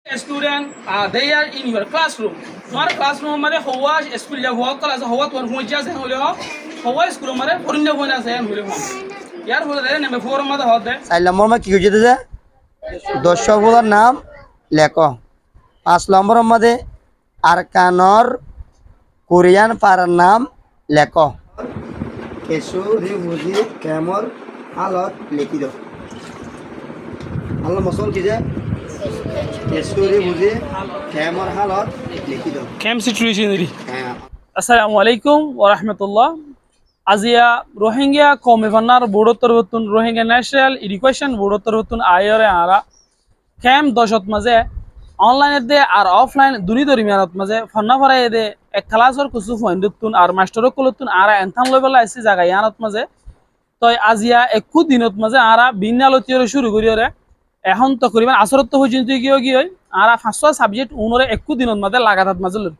Student, they are in your classroom. Your classroom মানে হওয়া school যা হওয়া ক্লাস হওয়া তোর হুঁই যাচ্ছে হলে হওয়া স্কুল মানে পরিণত হয়ে আছে হলে ইয়ার হলে দেয় নেমে ফোর মধ্যে হতে 4 নম্বর মা কি হয়ে যেতেছে দর্শকগুলোর নাম লেখো 5 নম্বর মধ্যে আরকানর কোরিয়ান পাড়ার নাম লেখো কেশরি বুঝি কেমন হালত লিখি দাও আল্লাহ মসল কি যে কেশরি বুঝি কেমন হালত লিখি দাও ক্যাম্প সিচুয়েশন রি হ্যাঁ আসসালামু আলাইকুম ওয়া রাহমাতুল্লাহ আজিয়া রোহিঙ্গা কমে ফান্নার বোর্ডোত্তর বতুন রোহিঙ্গা ন্যাশনাল এডুকেশন বোর্ডোত্তর বতুন আয়রে আরা ক্যাম্প দশত মাঝে অনলাইনে দে আর অফলাইন দুনি দরিমিয়ানত মাঝে ফান্না ফারাই দে এক ক্লাসর কুসু ফয়েন্ডতুন আর মাস্টারও কলতুন আরা এনথান লইবেলা আইসি জায়গা ইয়ানত মাঝে তো আজিয়া একু দিনত মাঝে আরা বিন্যালতীয় শুরু করিরে এখন তকরিবান আসরত পর্যন্ত গিয়ে আর 500 সাবজেক্ট উনরে একু দিনত মাঝে লাগাতার মাঝে লই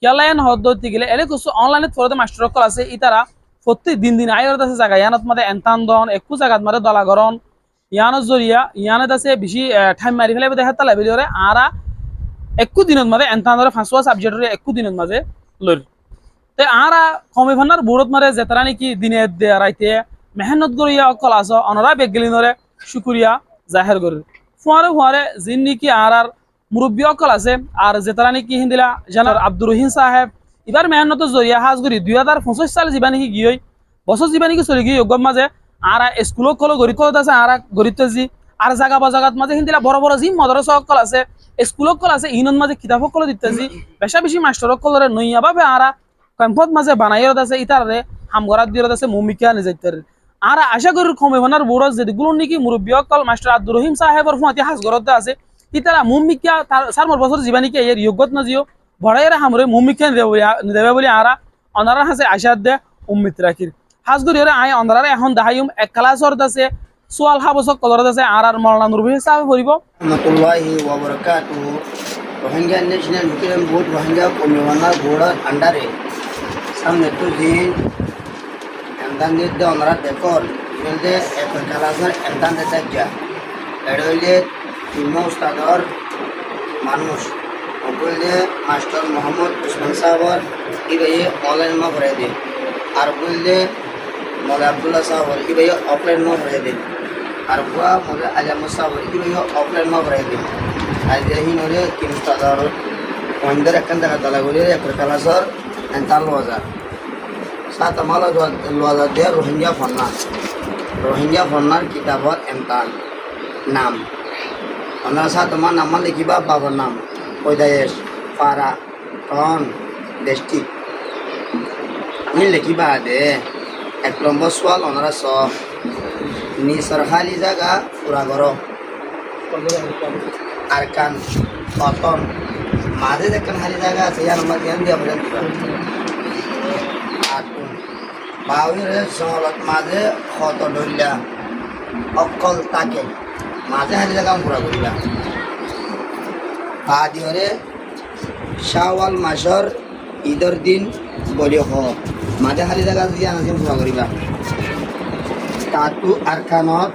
কেলায়ন হদ্দতি গেলে এলে কিছু অনলাইনে ফরতে মাস্টার কল আছে ইতারা প্রত্যেক দিন আয়রত আছে জায়গা ইয়ানত মাঝে এনতান দন একু জায়গাত মাঝে দলাগরণ ইয়ানত জরিয়া ইয়ানত আছে বেশি টাইম মারি ফেলে দেখা তালা বেরিয়ে আরা একু দিনত মাঝে এনতান ধরে 500 সাবজেক্টরে একু দিনত মাঝে লই তে আরা কমে ভান্নার বুড়ত মারে যেতারা নাকি দিনে রাইতে মেহনত করিয়া অকল আস অনরা বেগলিনরে শুকুরিয়া জাহের করে ফুয়ারে যিন নাকি আর মুরব্বী অকল আছে আর যেতারা নাকি হিন্দিলা জানার আব্দুর রহিম সাহেব এবার মেহনত জরিয়া হাজ করি 2025 সাল যাবা নাকি গিয়ে বছর যাবা নাকি চলে গিয়ে গম মাঝে আর স্কুল কল গরিত আছে আর গরিত জি আর জায়গা বাজাগাত মাঝে হিন্দিলা বড় বড় জি মদরসা অকল আছে স্কুল কল আছে ইনন মাঝে কিতাব কল দিতেছি বেশি মাস্টার কলরে নইয়া ভাবে আর ক্যাম্পত মাঝে বানাইরত আছে ইতারে হামগরাত দিরত আছে মুমিকা নিজাইতার আর আশা করি কমে ভানার বুড়ো যেগুলো নাকি মুরব্বী অকল মাস্টার আব্দুর রহিম সাহেবর ফুয়াতি হাজগরতে আছে ইতারা মুমিকা চার বছর জীবা নাকি এর যোগ্যত না জিও ভরাইরা হামরে মুমিকা দেবে বলে আরা অনারা হাসে আশা দে উম্মিত রাখির হাজগরি আয় অনারা এখন দাহাইম এক ক্লাসর আছে সোয়াল হাবসক কলরত আছে আর মাওলানা নুরবি সাহেব পড়িব রহমতুল্লাহি ওয়া বারাকাতুহু Rohingya national education board Rohingya কমে ভান্নার বোর্ডের আন্ডারে সামনে তো দিন এমদান দিতে ওনারা দেখল বলতে এক ক্লাসের এমদান দিতে যা এটা হইলে তিন উস্তাদর মানুষ বললে মাস্টার মোহাম্মদ উসমান সাহর ইবাইয়ে অনলাইন মা ভরে দিন আর বললে মৌলা আবদুল্লাহ সাহর ইবাইয়ে অফলাইন মা ভরে দিন আর বুয়া মৌলা আজম সাহর ইবাইয়ে অফলাইন মা ভরে দিন আর দেখি হলে তিন উস্তাদর পয়েন্টের একখান দেখা তালা বলে এক ক্লাসের এন্তাল হাজার সাত আমার লোয়া দিয়ে রোহিঙ্গা ফন্নার কিতাবর এমতান নাম আপনারা সাত আমার নাম লিখিবা বাবার নাম কৈদায়েশ পাড়া টন দেশটি আমি লিখিবা দে 1 নম্বর সোয়াল ওনারা নিসর খালি জায়গা পুরা করো আরকান অতন মাঝে দেখেন খালি জায়গা আছে ইয়ার নম্বর ধ্যান দিয়ে বলেন বাউরের সহলত মাঝে ক্ষত ধরলা অকল তাকে মাঝে হারি জায়গা পুরা করিলা পা দিহরে শাওয়াল মাসর ঈদের দিন বলি মাঝে হারি জায়গা যদি আনাসিম পুরা করিবা তাতু আরকানত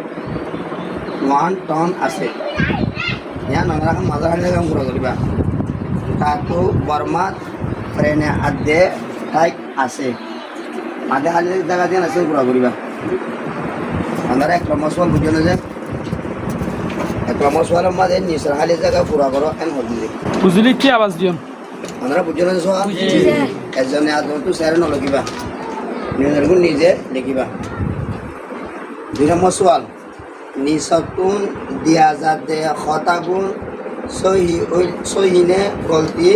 1 টন আছে ইয়ান আমরা মাঝে হারি জায়গা পুরা করিবা তাতু বর্মা ফ্রেনে আদে টাইক আছে মাঝে হালি জায়গা দিয়ে আছে পুরা করিবা আমরা 1 নম্বর সোয়াল বুঝলো যে 1 নম্বর সোয়ালের মাঝে নিসর হালি জায়গা পুরা করো এন হদিলে বুঝলি কি আওয়াজ দিও আমরা বুঝলো যে সোয়াল এজনে আদম তো স্যার ন লিখিবা নিজে লিখিবা 2 নম্বর সোয়াল নিসতুন দিয়া যাতে খতাগুন সহিনে গলতি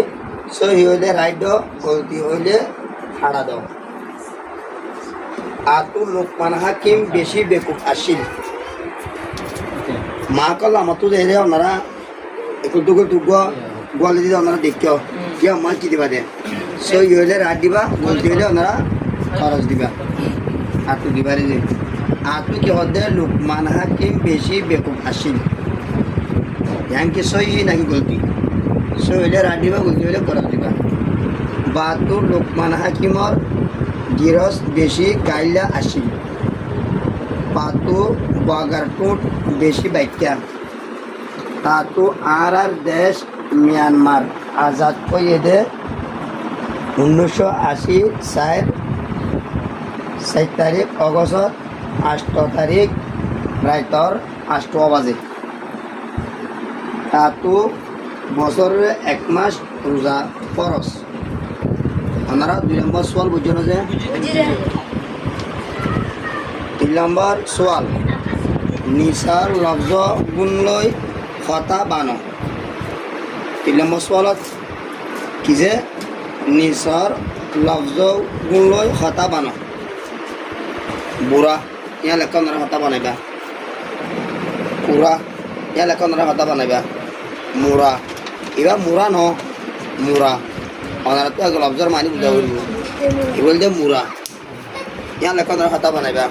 সহি হইলে রাইট গলতি হইলে হাড়া দাও আতু লোকমান হাকিম বেশি বেকুব আসিল মা কল আমার তো দেখে ওনারা একটু গোয়ালে দিলে ওনারা দেখিও কি আমার কি দিবা দে সই হইলে রাত দিবা গলতি হইলে ওনারা খরচ দিবা আতু দিবারে যে আতু কি হদে লোকমান হাকিম বেশি বেকুব আসিল ইয়াঙ্কি সই নাকি গলতি সই হইলে রাত দিবা গলতি হইলে খরচ দিবা বাতু লোকমান হাকিমর গিরস বেশি গাইলা আসিল পাতু বাগার টুট বেশি বাইকা তাতু আর দেশ মিয়ানমার আজাদ করে দে 1980 4 তারিখ অগস্ট 8 তারিখ রাইতর 8 বাজে তাতো বছরের 1 মাস রোজা ফরজ। আপনারা 2 নম্বর সোয়াল বুঝছেন যে 3 নম্বর সোয়াল নিসার লফজ গুণলৈ কথা বানো। 3 নম্বর সোয়ালত কি যে নিসার লফজ গুণলৈ কথা বানো বুড়া ইয়া লেখা আপনারা কথা বানাইবা। পুরা ইয়া লেখা আপনারা কথা বানাইবা। মুরা এবার মুরা ন মুরা আপনারা তো আগে লফজর মানি বুঝা বলব এ বলতে মুরা ইয়া লেখা আপনারা কথা বানাইবা।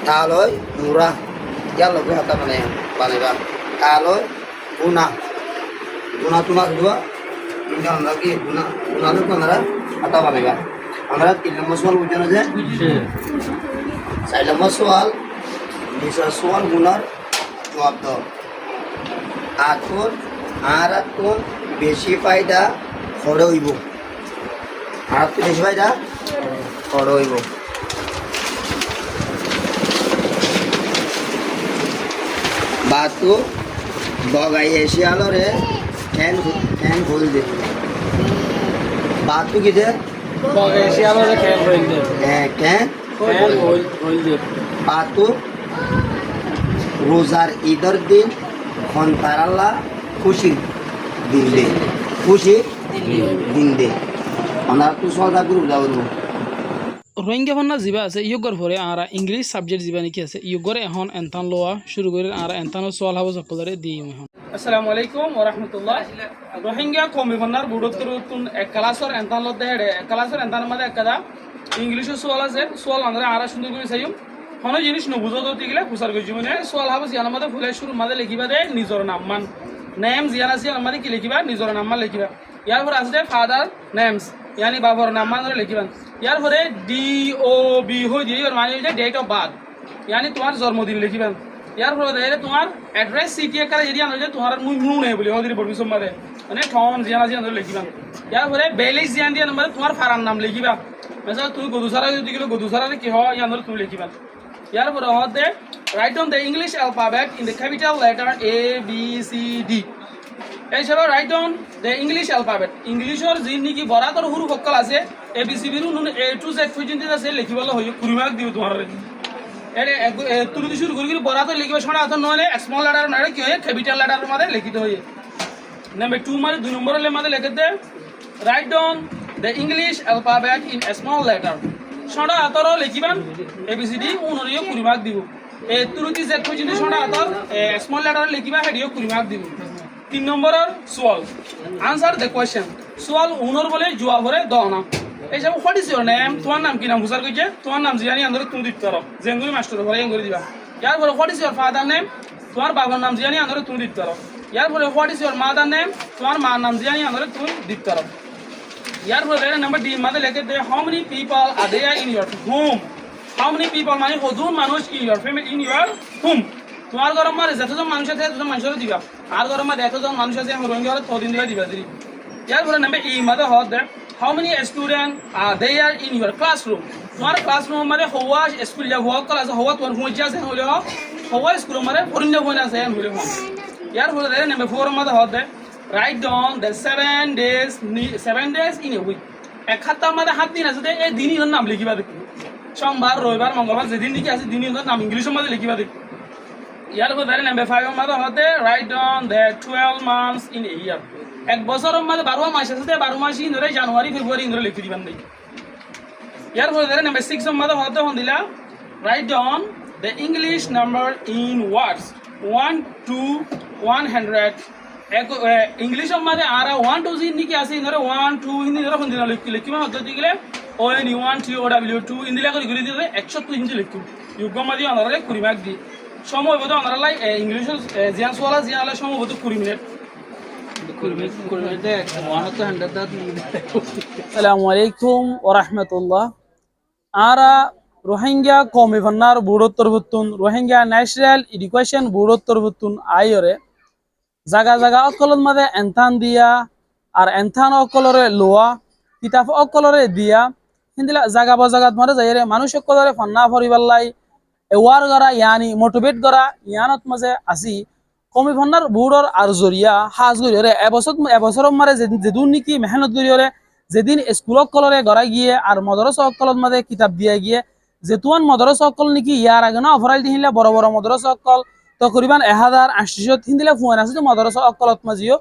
তাহলে মুরা ইয়া লগে কথা বানাইবা। তাহলে গুনা গুনা তোমার দেবা কিন্তু আমরা কি গুনা গুনা লোক আপনারা কথা বানাইবা। আমরা 3 নম্বর সোয়াল বুঝছেন যে 4 নম্বর সোয়াল নিসার সোয়াল গুনার জবাব দাও। আতর আর আতর বেশি ফায়দা খড় হইব। আর তো বেশি ফায়দা খড় হইব। বাতু বগাই এসিয়ালরে ফ্যান ফুল দে। বাতু কি দে এশিয়ালরে খেল হইল দে হ্যাঁ ক্যান হইল দে। বাতু রোজার ঈদের দিন খন্তারাল্লা খুশি দিন দে খুশি দিন দে। আমরা তো সদা গ্রুপ যাবো রোহিঙ্গা ভান্না যিবা আছে ইয়গর পরে আরা ইংলিশ সাবজেক্ট যিবা নাকি আছে ইয়গরে এখন এনতান লোয়া শুরু করে আরা এনতানো সোয়াল হাবো সকলরে দিম এখন। আসসালামু আলাইকুম ওয়া রাহমাতুল্লাহ। রোহিঙ্গা কমি ভান্নার বুড়োত্তর এক ক্লাসর এনতান লো দেড়ে এক ক্লাসর এনতান মধ্যে একদা ইংলিশ সোয়াল আছে সোয়াল আমরা আরা সুন্দর করে চাইম কোনো জিনিস নবুঝো তো গেলে কুসার করছি মানে সোয়াল হাবো জিয়ার মধ্যে ফুলের শুরু মাঝে লিখিবা দে নিজর নাম মান নেম জিয়ান আছে আমাদের কি লিখিবা নিজর নাম মান লিখিবা। ইয়ার পরে আছে ফাদার নেমস यानी बाबर नाम मान लिखिबान। यार परे DOB हो दिए और मान लीजिए डेट ऑफ बर्थ यानी तुम्हारा जन्मदिन लिखिबान। यार परे देखले तुम्हार एड्रेस सिटी का यदि आन जे तुम्हारा मुनु नहीं बोली होदिर परमिशन मारे माने ठौन जियाना जी अंदर लिखिबान। यार परे बेलिस जियान दिया नंबर तुम्हार फारान नाम लिखिबा mesela তুমি গদুসারা যদি গেলে গদুসারা কি হয় ইয়ার তুমি লিখিবা। यार परे হতে write down the English alphabet in the capital letter A B C D। এছাড়া write down the English alphabet ইংলিশের যি নেকি বরাতর হুরু ফক্কল আছে এ বি সি বিরু A to Z পর্যন্ত আছে লিখিবলে হয় কুরিমাক দিও তোমার এর তুলি শুরু করি বরাতর লিখিবা শোনা আত নহলে স্মল লেটার না কি হয় ক্যাপিটাল লেটারের মধ্যে লিখিতে হয়। নাম্বার 2 মানে 2 নম্বরের মধ্যে লিখতে right down the English alphabet in small letter শোনা আতর লিখিবান A B C D উনরিও কুরিমাক দিব। এ তুলি Z পর্যন্ত শোনা আতর স্মল লেটার লিখিবা হেডিও কুরিমাক দিব। 3 নম্বরের সোয়াল আনসার দ্য কোয়েশ্চেন সোয়াল উনর বলে জুয়া ভরে দাও না। এই সব হোয়াট ইজ ইওর নেম তোমার নাম কি নাম হুসার কইছে তোমার নাম জিয়ানি আন্দরে তুমি দিতে পারো জেঙ্গুরি মাস্টার ভরে এঙ্গুরি দিবা। ইয়ার পরে what is your father name তোমার বাবার নাম জিয়ানি আন্দরে তুমি দিতে পারো। ইয়ার পরে what is your mother name তোমার মার নাম জিয়ানি আন্দরে তুমি দিতে পারো। ইয়ার পরে নাম্বার ডি মধ্যে লিখে দে how many people are there in your home. How many people মানে কতজন মানুষ in your family in your home তোমার ঘরের মধ্যে যতজন মানুষ আছে ততজন মানুষের দিবা। আর ঘরের মধ্যে এতজন মানুষ আছে রোহিঙ্গা হলে ততদিন দিবা দিবা দিবি। ইয়ার পরে নাম্বার ই মধ্যে হত দে how many student are there in your classroom তোমার ক্লাসরুম মধ্যে হওয়া স্কুল যা হওয়া ক্লাস হওয়া তোমার হুঁচি আছে হলে হওয়া স্কুল মধ্যে পরিণত হয়ে আছে হলে হন। ইয়ার পরে দে নাম্বার 4 মধ্যে হত দে write down the 7 days in a week এক সপ্তাহের মধ্যে 7 দিন আছে এই দিনের নাম লিখিবা দেখি সোমবার রবিবার মঙ্গলবার যেদিন নাকি আছে দিনের নাম ইংলিশের মধ্যে লিখিবা দেখি। ইয়ার পরে নাম্বার 5 মধ্যে হতে write down the 12 months in a year এক বছরের মধ্যে 12 মাস আছে 12 মাস ইন ধরে জানুয়ারি ফেব্রুয়ারি ইন ধরে লিখে দিবেন দেই। ইয়ার পরে নাম্বার 6 মধ্যে হতে হন দিলা right down the English number in words 1 to 100 এক ইংলিশের মধ্যে আর 1 to জিন নাকি আছে ইন ধরে 1 2 হিন্দি ধরে হন দিলা লিখিবা হতে দিলে ON 1 T O W 2 in দিলা করে দিলে 102 হিন্দি লিখু ইউগম মাদি অনরে কুরিমাক দি সময় বোধ অনরালাই ইংলিশ জিয়ান সোয়ালা জিয়ালা সময় বোধ 20 মিনিট আসসালামু আলাইকুম ওয়া রাহমাতুল্লাহ। আরা রোহিঙ্গা কমি ভান্নার বুড়োত্তর ভুতুন রোহিঙ্গা ন্যাশনাল এডুকেশন বুড়োত্তর ভুতুন আইরে জাগা জাগা অকলর মাঝে এনথান দিয়া আর এনথান অকলরে লোয়া কিতাব অকলরে দিয়া হিন্দিলা জাগা বাজাগাত মারে যাইরে মানুষ অকলরে ফন্না ফরিবাল্লাই এওয়ার গরা ইয়ানি মোটিভেট করা ইয়ানত মাঝে আসি কমি ফন্নার বুড়র আর জরিয়া হাজ গরিয়রে এবছর মারে যেদিন নাকি মেহনত গরিয়রে যেদিন স্কুল অকলরে গড়া গিয়ে আর মদরসা অকলত মাঝে কিতাব দিয়া গিয়ে যেতুয়ান মদরসা অকল নাকি ইয়ার আগে না অফরাইল দিহিলা বড় বড় মদরসা অকল তকরিবান 1000 হিন্দিলা ফুয়ান আছে মদরসা অকলত মাঝিও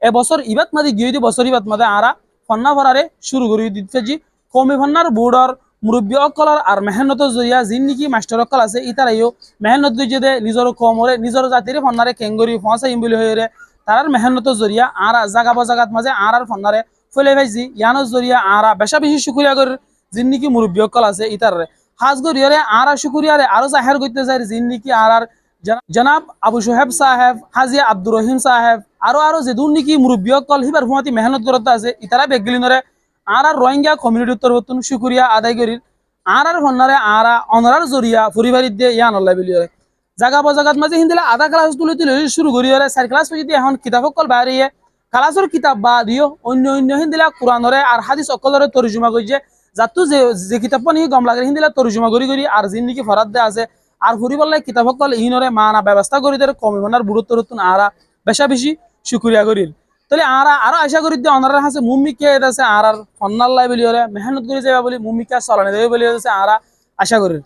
এবছর ইবাত মাঝে গিয়ে দি বছর ইবাত মাঝে আরা ফন্না ভরারে শুরু করি দিতে জি কমি ফন্নার বুড়র মুরব্বী অকলর আর মেহনতৰ জরিয়া যিন নেকি মাস্টার অকল আছে ইতারাইও মেহনত যদি নিজের কমরে নিজের জাতির ফন্নারে কেঙ্গরি ফসাইম বলি হয়ে তারার মেহনতৰ জরিয়া আরা জাগা বাজাগাত মাঝে আর ফন্নারে ফলে ভাইজি ইয়ানোর জরিয়া আরা বেশা বেশি শুকুরিয়া করে যিন নেকি মুরব্বী অকল আছে ইতারে হাজ গরিয়রে আরা শুকুরিয়ারে আরো জাহের করতে চাই যিন নেকি আর জনাব আবু সোহেব সাহেব হাজিয়া আব্দুর রহিম সাহেব আরো যেদুন নেকি মুরব্বী অকল হিবার ফুমাতি মেহনত করতে আছে ইতারা বেগলিনরে আর রোহিঙ্গা কমিউনিটির তরফতুন শুকুরিয়া আদায় করি আর ফন্নারে আরা অনরার জরিয়া পরিবারিত দিয়ে ইয়ান আল্লাহ বিলিয়রে জাগা বাজাগাত মাঝে হিন্দিলা আধা ক্লাস তুলে তুলে শুরু করিয়রে 4 ক্লাস যদি এখন কিতাব অকল বাইরে ক্লাসের কিতাব বা দিও অন্য অন্য হিন্দিলা কোরআনরে আর হাদিস অকলরে তরজমা করছে যাতু যে কিতাব নিয়ে গম লাগে হিন্দিলা তরজমা করি আর যিন নাকি ফরাদ দে আছে আর ফুরিবাল্লাই কিতাব অকল ইনরে মানা ব্যবস্থা করি দেয় কমি মনার বুড়ো তরতুন আরা বেশা বেশি শুকুরিয়া করিল তাহলে আরো আশা করি যে অনার হাসে মুম্মিকে আছে আর ফন্নাল্লাই বলি মেহনত করে যাবা বলি মুম্মিকা চলানি দেবে বলি আরা আশা করি